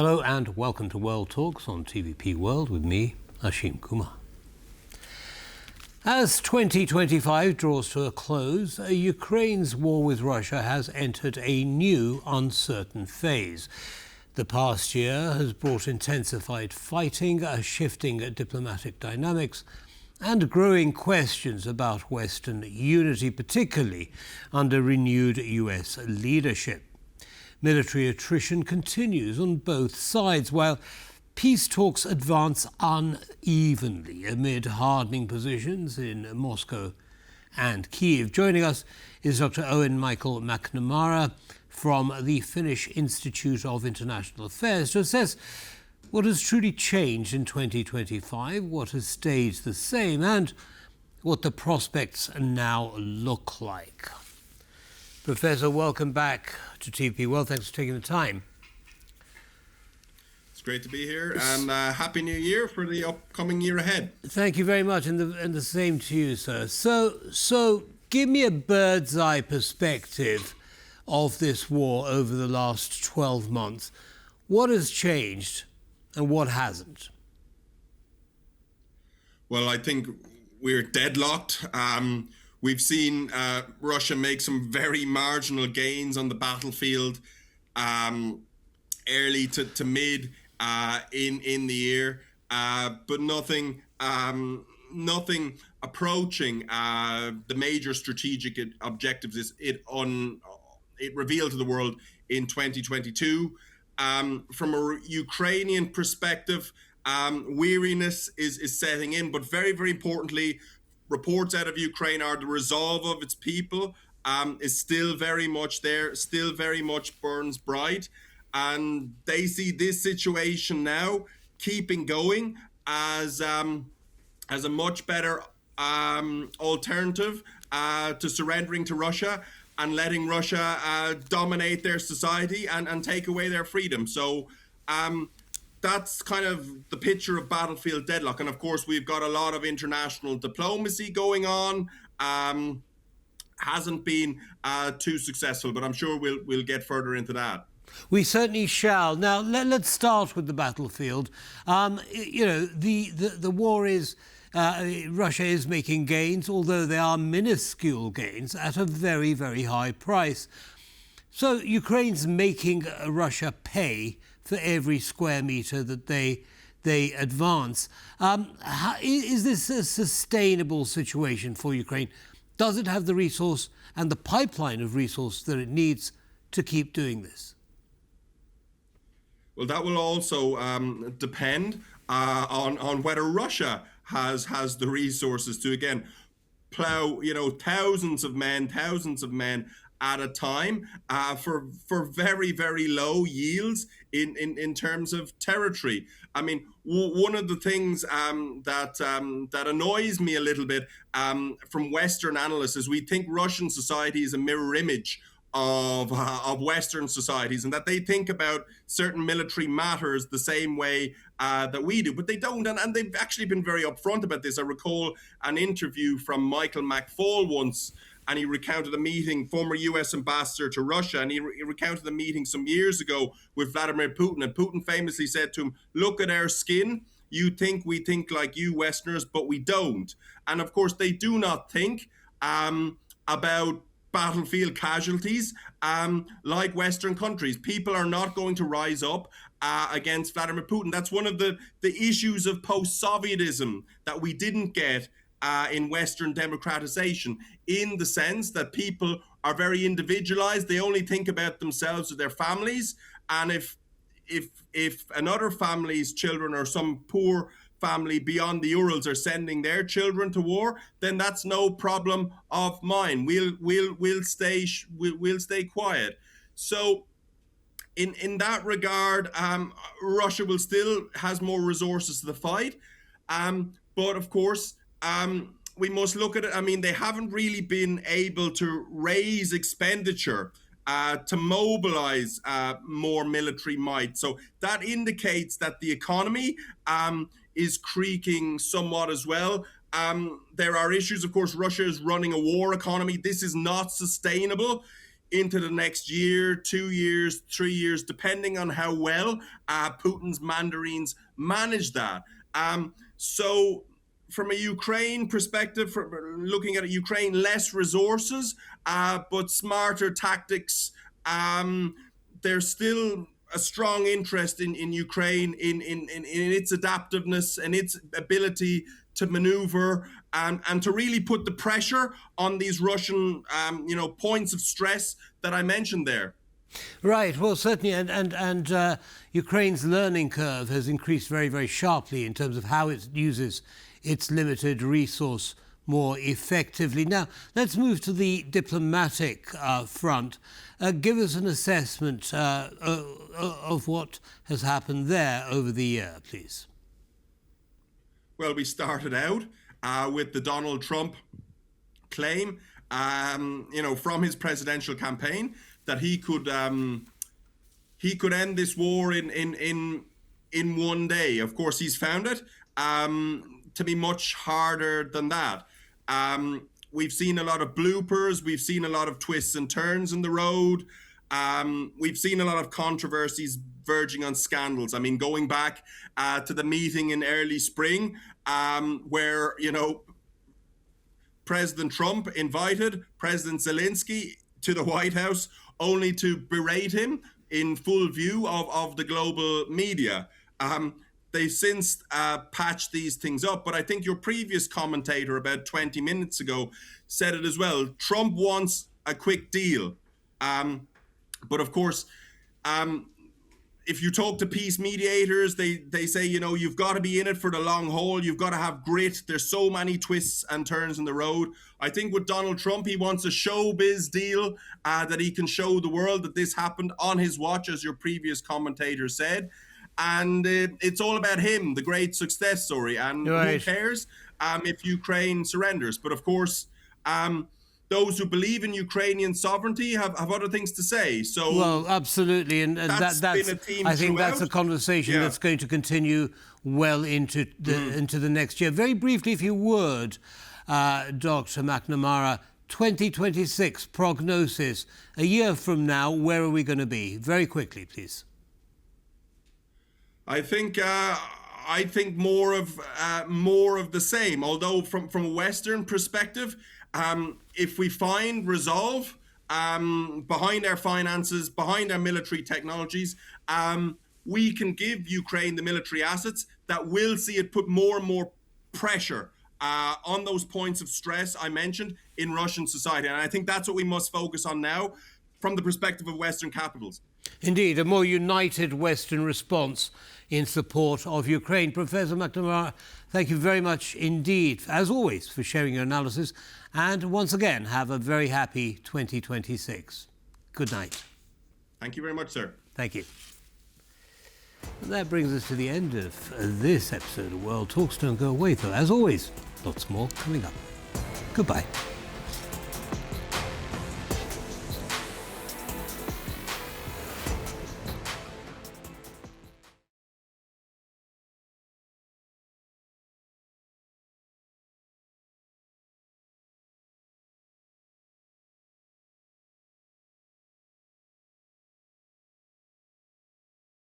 Hello and welcome to World Talks on TVP World with me, Ashim Kumar. As 2025 draws to a close, Ukraine's war with Russia has entered a new uncertain phase. The past year has brought intensified fighting, shifting diplomatic dynamics, and growing questions about Western unity, particularly under renewed US leadership. Military attrition continues on both sides, while peace talks advance unevenly amid hardening positions in Moscow and Kyiv. Joining us is Dr. Eoin Michael McNamara from the Finnish Institute of International Affairs to assess what has truly changed in 2025, what has stayed the same, and what the prospects now look like. Professor, welcome back to TVP World. Thanks for taking the time. It's great to be here, and Happy New Year for the upcoming year ahead. Thank you very much, and the same to you, sir. So give me a bird's eye perspective of this war over the last 12 months. What has changed and what hasn't? Well, I think we're deadlocked. We've seen Russia make some very marginal gains on the battlefield, early to mid in the year, but nothing approaching the major strategic objectives it revealed to the world in 2022. From a Ukrainian perspective, weariness is setting in, but very, very importantly, reports out of Ukraine are the resolve of its people is still very much there, still very much burns bright. And they see this situation now keeping going as a much better alternative to surrendering to Russia and letting Russia dominate their society and take away their freedom. So that's kind of the picture of battlefield deadlock. And of course, we've got a lot of international diplomacy going on. Hasn't been too successful, but I'm sure we'll get further into that. We certainly shall. Now, let's start with the battlefield. The war is, Russia is making gains, although they are minuscule gains at a very, very high price. So Ukraine's making Russia pay for every square meter that they advance. Is this a sustainable situation for Ukraine? Does it have the resource and the pipeline of resource that it needs to keep doing this? Well, that will also depend on whether Russia has the resources to again plow, thousands of men at a time for very, very low yields in terms of territory. I mean, one of the things that annoys me a little bit from Western analysts is we think Russian society is a mirror image of Western societies, and that they think about certain military matters the same way that we do, but they don't, and they've actually been very upfront about this. I recall an interview from Micheál McNamara once, and he recounted a meeting, former US ambassador to Russia, and he recounted a meeting some years ago with Vladimir Putin, and Putin famously said to him, "Look at our skin. You think we think like you Westerners, but we don't." And of course, they do not think about battlefield casualties like Western countries. People are not going to rise up against Vladimir Putin. That's one of the issues of post-Sovietism that we didn't get in Western democratization, in the sense that people are very individualized. They only think about themselves or their families. And if another family's children or some poor family beyond the Urals are sending their children to war, then that's no problem of mine. We'll stay quiet. So in that regard, Russia will still has more resources to the fight. But of course, we must look at it. I mean, they haven't really been able to raise expenditure to mobilize more military might. So that indicates that the economy is creaking somewhat as well. There are issues, of course. Russia is running a war economy. This is not sustainable. into the next year, 2 years, 3 years, depending on how well Putin's mandarins manage that. So from a Ukraine perspective, looking at Ukraine, less resources, but smarter tactics. There's still a strong interest in Ukraine in its adaptiveness and its ability to maneuver and to really put the pressure on these Russian points of stress that I mentioned there. Right. Well, certainly, and Ukraine's learning curve has increased very, very sharply in terms of how it uses its limited resource more effectively. Now, let's move to the diplomatic front. Give us an assessment of what has happened there over the year, please. Well, we started out with the Donald Trump claim, from his presidential campaign that he could end this war in one day. Of course, he's found it to be much harder than that. We've seen a lot of bloopers. We've seen a lot of twists and turns in the road. We've seen a lot of controversies verging on scandals. I mean, going back to the meeting in early spring where, President Trump invited President Zelensky to the White House only to berate him in full view of the global media. They've since patched these things up, but I think your previous commentator about 20 minutes ago said it as well. Trump wants a quick deal. But of course, if you talk to peace mediators, they say, you've got to be in it for the long haul. You've got to have grit. There's so many twists and turns in the road. I think with Donald Trump, he wants a showbiz deal that he can show the world that this happened on his watch, as your previous commentator said. And it's all about him, the great success story. And Who cares if Ukraine surrenders? But of course, those who believe in Ukrainian sovereignty have other things to say. So, well, absolutely, and that's been a theme I think throughout. That's a conversation that's going to continue well into the next year. Very briefly, if you would, Dr. McNamara, 2026 prognosis. A year from now, where are we going to be? Very quickly, please. I think more of the same. Although from a Western perspective, if we find resolve behind our finances, behind our military technologies, we can give Ukraine the military assets that will see it put more and more pressure on those points of stress I mentioned in Russian society. And I think that's what we must focus on now from the perspective of Western capitals. Indeed, a more united Western response in support of Ukraine. Professor McNamara, thank you very much indeed, as always, for sharing your analysis. And once again, have a very happy 2026. Good night. Thank you very much, sir. Thank you. And that brings us to the end of this episode of World Talks. Don't go away, though. As always, lots more coming up. Goodbye.